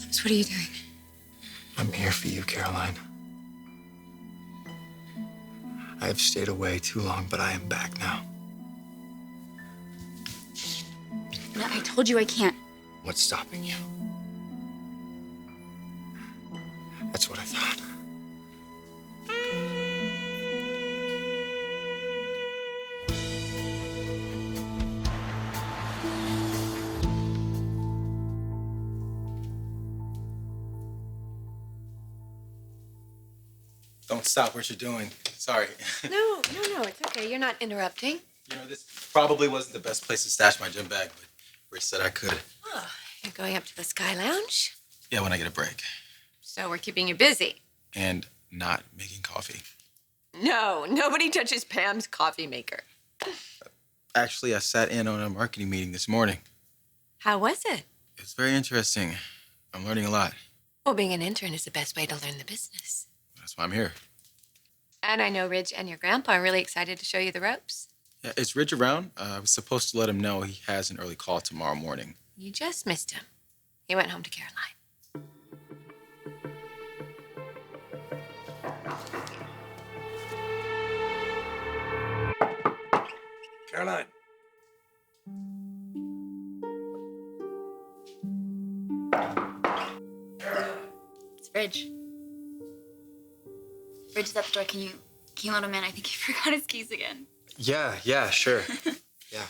Thomas, what are you doing? I'm here for you, Caroline. I have stayed away too long, but I am back now. No, I told you I can't. What's stopping you? That's what I thought. Don't stop what you're doing. Sorry. No, it's okay. You're not interrupting. You know, this probably wasn't the best place to stash my gym bag, but Rich said I could. Oh, you're going up to the Sky Lounge? Yeah, when I get a break. So we're keeping you busy. And not making coffee. No, nobody touches Pam's coffee maker. Actually, I sat in on a marketing meeting this morning. How was it? It's very interesting. I'm learning a lot. Well, being an intern is the best way to learn the business. That's why I'm here. And I know Ridge and your grandpa are really excited to show you the ropes. Yeah, is Ridge around? I was supposed to let him know he has an early call tomorrow morning. You just missed him. He went home to Caroline. Caroline. It's Ridge. Ridge is at the door. Can you let him in? I think he forgot his keys again. Yeah, sure. Yeah.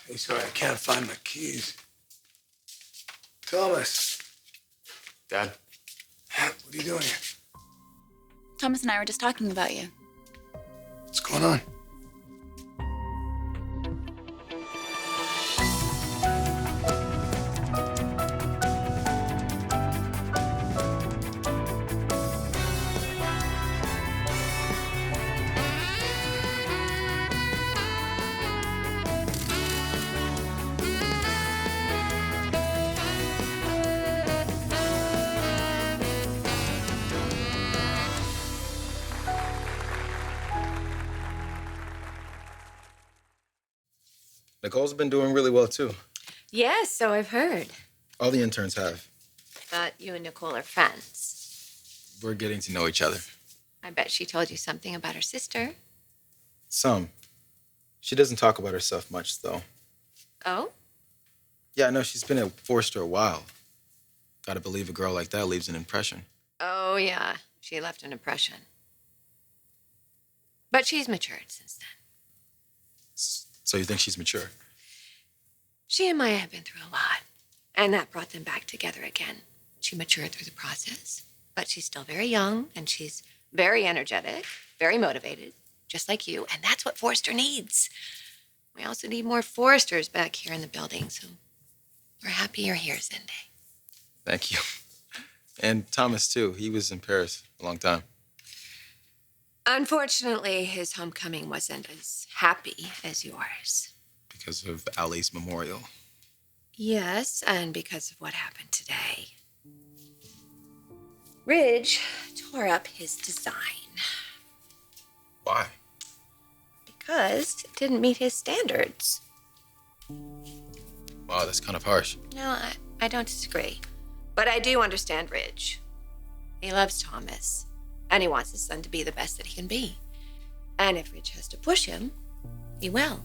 Hey, sorry, I can't find my keys. Thomas. Dad? What are you doing here? Thomas and I were just talking about you. What's going on? Nicole's been doing really well, too. Yes, so I've heard. All the interns have. But you and Nicole are friends. We're getting to know each other. I bet she told you something about her sister. Some. She doesn't talk about herself much, though. Oh? Yeah, I know she's been at Forrester a while. Gotta believe a girl like that leaves an impression. Oh, yeah. She left an impression. But she's matured since then. So you think she's mature? She and Maya have been through a lot, and that brought them back together again. She matured through the process, but she's still very young, and she's very energetic, very motivated, just like you, and that's what Forrester needs. We also need more Forresters back here in the building, so we're happy you're here, Zende. Thank you. And Thomas, too. He was in Paris a long time. Unfortunately, his homecoming wasn't as happy as yours. Because of Ali's memorial. Yes, and because of what happened today. Ridge tore up his design. Why? Because it didn't meet his standards. Wow, that's kind of harsh. No, I don't disagree. But I do understand Ridge. He loves Thomas, and he wants his son to be the best that he can be. And if Ridge has to push him, he will.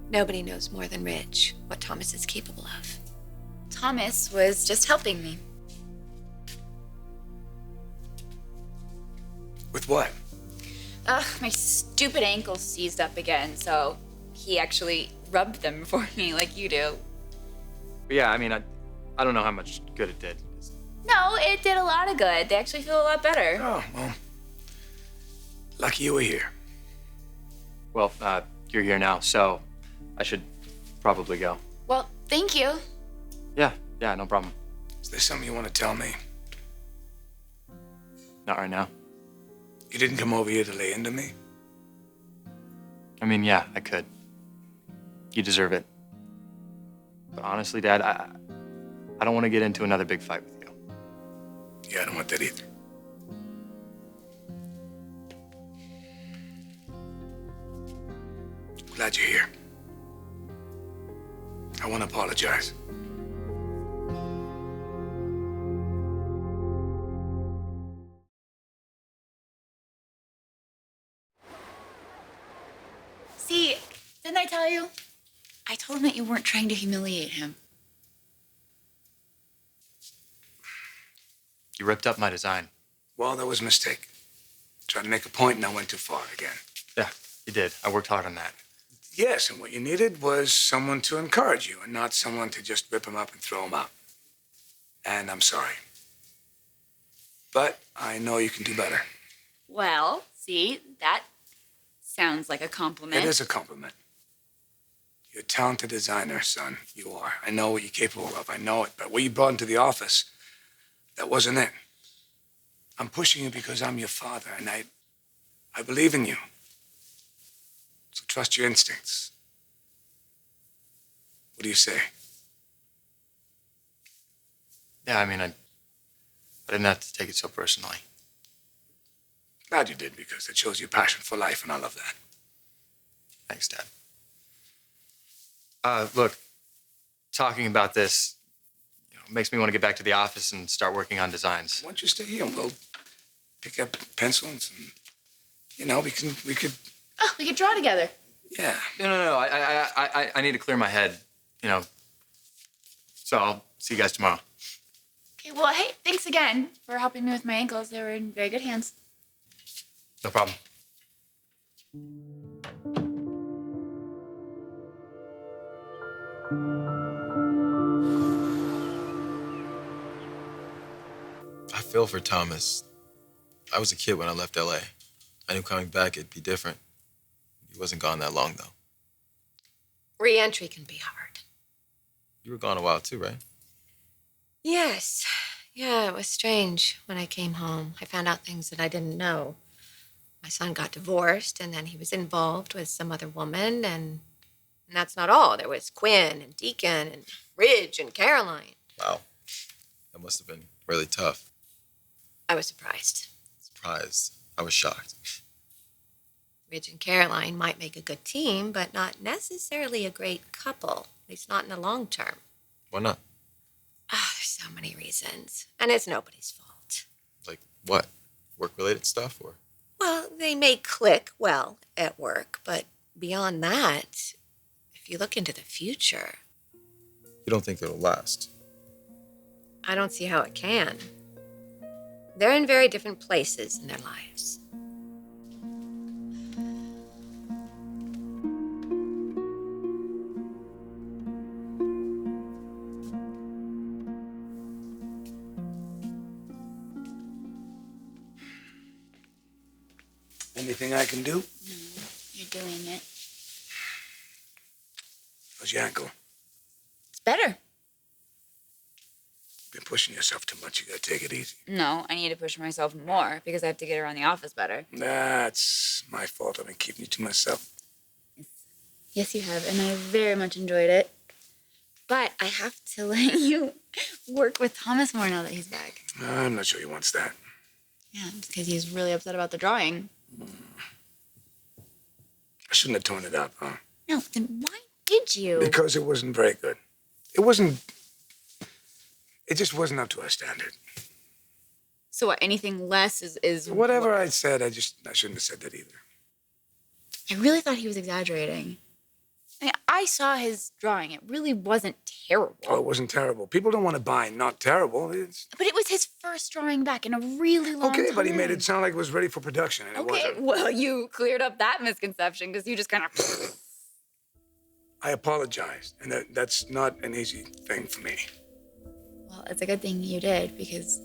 Nobody knows more than Ridge what Thomas is capable of. Thomas was just helping me. With what? Ugh, my stupid ankles seized up again, so he actually rubbed them for me like you do. Yeah, I mean, I don't know how much good it did. No, it did a lot of good. They actually feel a lot better. Oh, well. Lucky you were here. Well, you're here now, so I should probably go. Well, thank you. Yeah, no problem. Is there something you want to tell me? Not right now. You didn't come over here to lay into me? I mean, yeah, I could. You deserve it. But honestly, Dad, I don't want to get into another big fight with you. Yeah, I don't want that either. Glad you're here. I want to apologize. See, didn't I tell you? I told him that you weren't trying to humiliate him. You ripped up my design. Well, that was a mistake. Tried to make a point and I went too far again. Yeah, you did. I worked hard on that. Yes, and what you needed was someone to encourage you and not someone to just rip him up and throw him out. And I'm sorry. But I know you can do better. Well, see, that sounds like a compliment. It is a compliment. You're a talented designer, son. You are. I know what you're capable of. I know it. But what you brought into the office, that wasn't it. I'm pushing you because I'm your father, and I believe in you. So trust your instincts. What do you say? Yeah, I mean, I didn't have to take it so personally. Glad you did, because it shows your passion for life, and I love that. Thanks, Dad. Look, talking about this, makes me want to get back to the office and start working on designs. Why don't you stay here and we'll pick up pencils and, we could, Oh, we could draw together. yeah. No. I need to clear my head, So I'll see you guys tomorrow. Okay, well, hey, thanks again for helping me with my ankles. They were in very good hands. No problem. I feel for Thomas. I was a kid when I left LA. I knew coming back it'd be different. He wasn't gone that long, though. Re-entry can be hard. You were gone a while, too, right? Yes. Yeah, it was strange when I came home. I found out things that I didn't know. My son got divorced, and then he was involved with some other woman, and that's not all. There was Quinn and Deacon and Ridge and Caroline. Wow. That must have been really tough. I was surprised. Surprised. I was shocked. Ridge and Caroline might make a good team, but not necessarily a great couple, at least not in the long term. Why not? There's so many reasons, and it's nobody's fault. Like what? Work-related stuff, or? Well, they may click well at work, but beyond that, if you look into the future, You don't think it'll last? I don't see how it can. They're in very different places in their lives. Anything I can do? No, you're doing it. How's your ankle? It's better. Been pushing yourself too much. You gotta take it easy. No, I need to push myself more because I have to get around the office better. That's my fault. I've been keeping you to myself. Yes, you have, and I very much enjoyed it. But I have to let you work with Thomas more now that he's back. I'm not sure he wants that. Yeah, because he's really upset about the drawing. I shouldn't have torn it up, huh? No, then why did you? Because it wasn't very good. It just wasn't up to our standard. So what, anything less is Whatever I said, I shouldn't have said that either. I really thought he was exaggerating. I saw his drawing. It really wasn't terrible. Oh, it wasn't terrible. People don't want to buy not terrible. But it was his first drawing back in a really long time. Okay, but he made it sound like it was ready for production, and it Okay, wasn't. well, you cleared up that misconception because you just kind of... I apologized, and that's not an easy thing for me. Well, it's a good thing you did because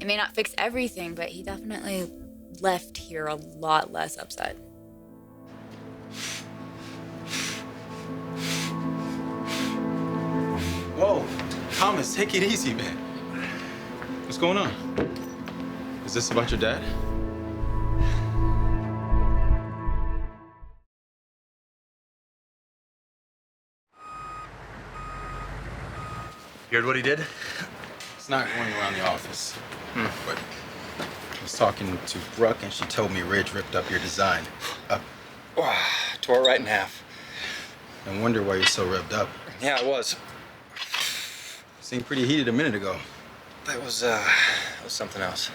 it may not fix everything, but he definitely left here a lot less upset. Whoa, Thomas, take it easy, man. What's going on? Is this about your dad? You heard what he did? It's not going around the office. But I was talking to Brooke, and she told me Ridge ripped up your design. Tore it right in half. No wonder why you're so revved up. Yeah, it was. Seemed pretty heated a minute ago. That was something else.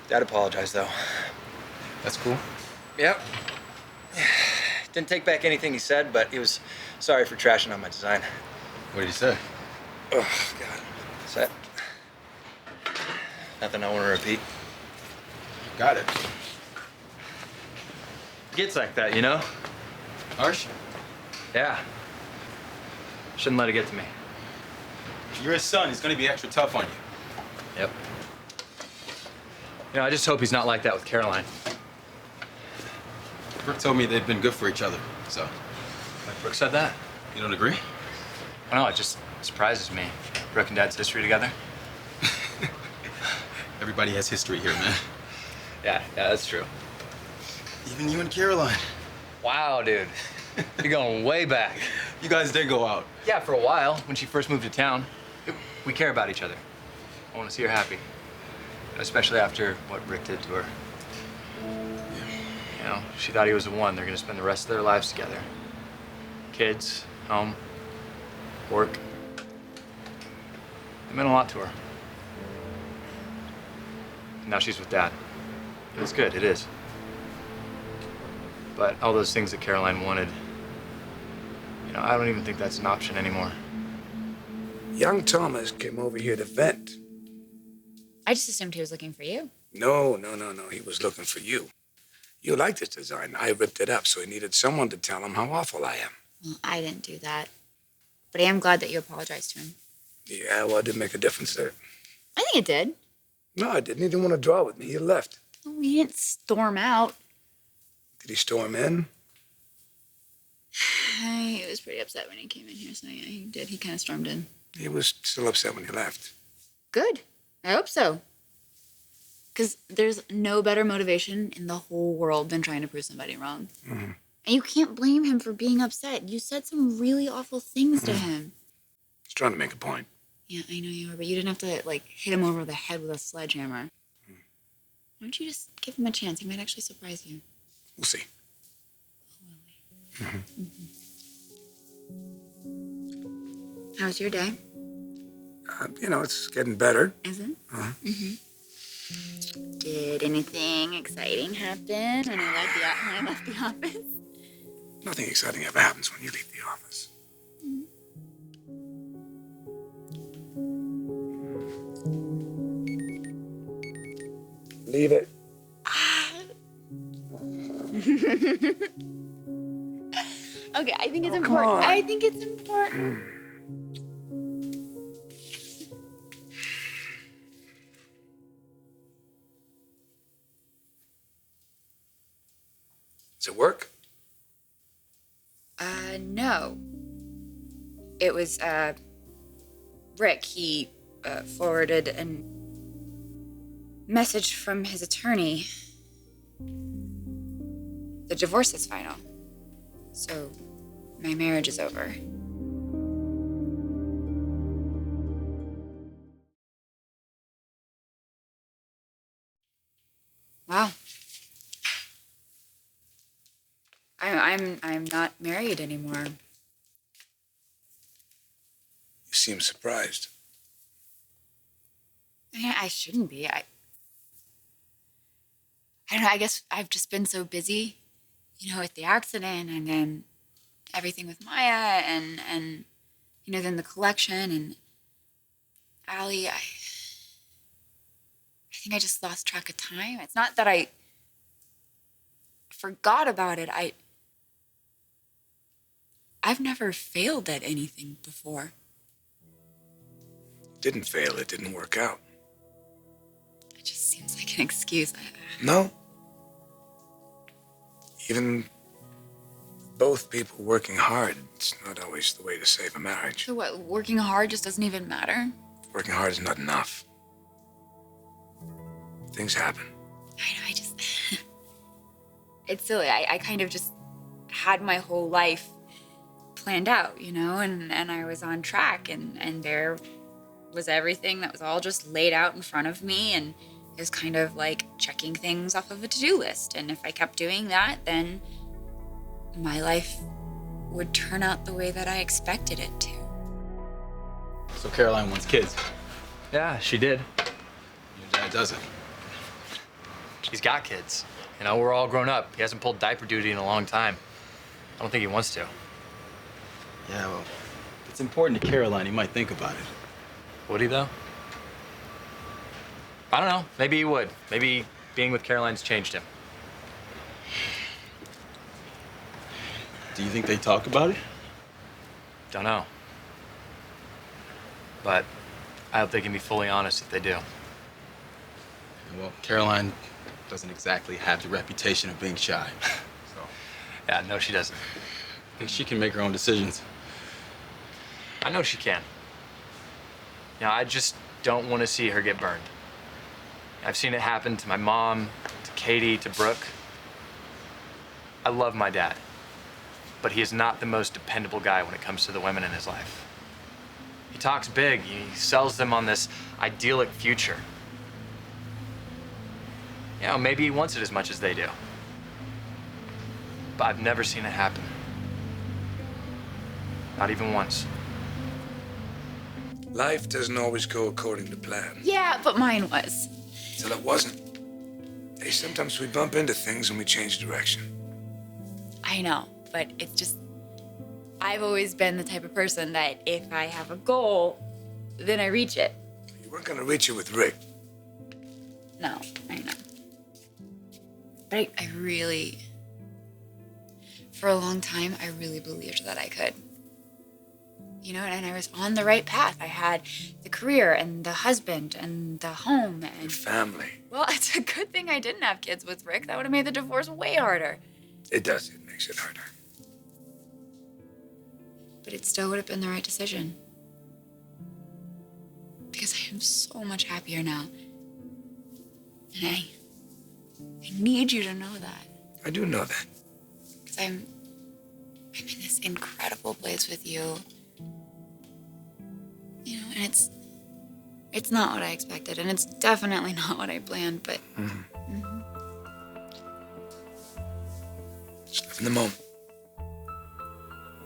Dad apologized, though. That's cool. Yep. Didn't take back anything he said, but he was sorry for trashing on my design. What did he say? Oh, God. Is that nothing I want to repeat? Got it. Gets like that, you know? Harsh? Yeah. Shouldn't let it get to me. You're his son. He's gonna be extra tough on you. Yep. You know, I just hope he's not like that with Caroline. Brooke told me they've been good for each other, so. Like Brooke said that? You don't agree? I don't know, it just surprises me. Brooke and Dad's history together. Everybody has history here, man. Yeah, that's true. Even you and Caroline. Wow, dude. You're going way back. You guys did go out. Yeah, for a while, when she first moved to town. We care about each other. I want to see her happy. Especially after what Rick did to her. You know, she thought he was the one. They're gonna spend the rest of their lives together. Kids, home, work. It meant a lot to her. And now she's with Dad. It's good, it is. But all those things that Caroline wanted, you know, I don't even think that's an option anymore. Young Thomas came over here to vent. I just assumed he was looking for you. No. He was looking for you. You liked his design. I ripped it up, so he needed someone to tell him how awful I am. Well, I didn't do that. But I am glad that you apologized to him. Yeah, well, it didn't make a difference there. I think it did. No, I didn't. He didn't want to draw with me. He left. Oh, he didn't storm out. Did he storm in? He was pretty upset when he came in here, so yeah, he did. He kind of stormed in. He was still upset when he left. Good. I hope so. Because there's no better motivation in the whole world than trying to prove somebody wrong. Mm-hmm. And you can't blame him for being upset. You said some really awful things to him. He's trying to make a point. Yeah, I know you were, but you didn't have to, like, hit him over the head with a sledgehammer. Why don't you just give him a chance? He might actually surprise you. We'll see. How's your day? You know, it's getting better. Is it? Uh-huh. Did anything exciting happen when I left the office? Nothing exciting ever happens when you leave the office. Leave it. Okay, I think it's come important. on. I think it's important. Does it work? No. It was, Rick. He, forwarded a message from his attorney. The divorce is final. So, my marriage is over. Wow. I'm not married anymore. You seem surprised. I shouldn't be. I don't know, I guess I've just been so busy, you know, with the accident and then everything with Maya and you know, then the collection and Allie, I think I just lost track of time. It's not that I forgot about it. I've never failed at anything before. It didn't fail. It didn't work out. It just seems like an excuse. No. Even both people working hard, it's not always the way to save a marriage. So what, working hard just doesn't even matter? Working hard is not enough. Things happen. I know, it's silly. I kind of just had my whole life planned out, you know, and I was on track and there was everything that was all just laid out in front of me, and it was kind of like checking things off of a to-do list. And if I kept doing that, then my life would turn out the way that I expected it to. So Caroline wants kids. Yeah, she did. Your dad doesn't. She's got kids. You know, we're all grown up. He hasn't pulled diaper duty in a long time. I don't think he wants to. Yeah, well, It's important to Caroline. He might think about it. Would he, though? I don't know. Maybe he would. Maybe being with Caroline's changed him. Do you think they talk about it? Don't know. But I hope they can be fully honest if they do. Well, Caroline doesn't exactly have the reputation of being shy. So Yeah, no, she doesn't. I think she can make her own decisions. I know she can. You know, I just don't want to see her get burned. I've seen it happen to my mom, to Katie, to Brooke. I love my dad, but he is not the most dependable guy when it comes to the women in his life. He talks big, he sells them on this idyllic future. You know, maybe he wants it as much as they do. But I've never seen it happen. Not even once. Life doesn't always go according to plan. Yeah, but mine was. Till it wasn't. Hey, sometimes we bump into things and we change direction. I know, but it's just, I've always been the type of person that if I have a goal, then I reach it. You weren't gonna reach it with Rick. No, I know. But I really, for a long time, I really believed that I could. You know, and I was on the right path. I had the career and the husband and the home Your and, family. well, it's a good thing I didn't have kids with Rick. That would have made the divorce way harder. It does. It makes it harder. But it still would have been the right decision. Because I am so much happier now. And I need you to know that. I do know that. Because I'm in this incredible place with you. You know, and it's not what I expected, and it's definitely not what I planned, but Just live in the moment.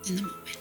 in the moment.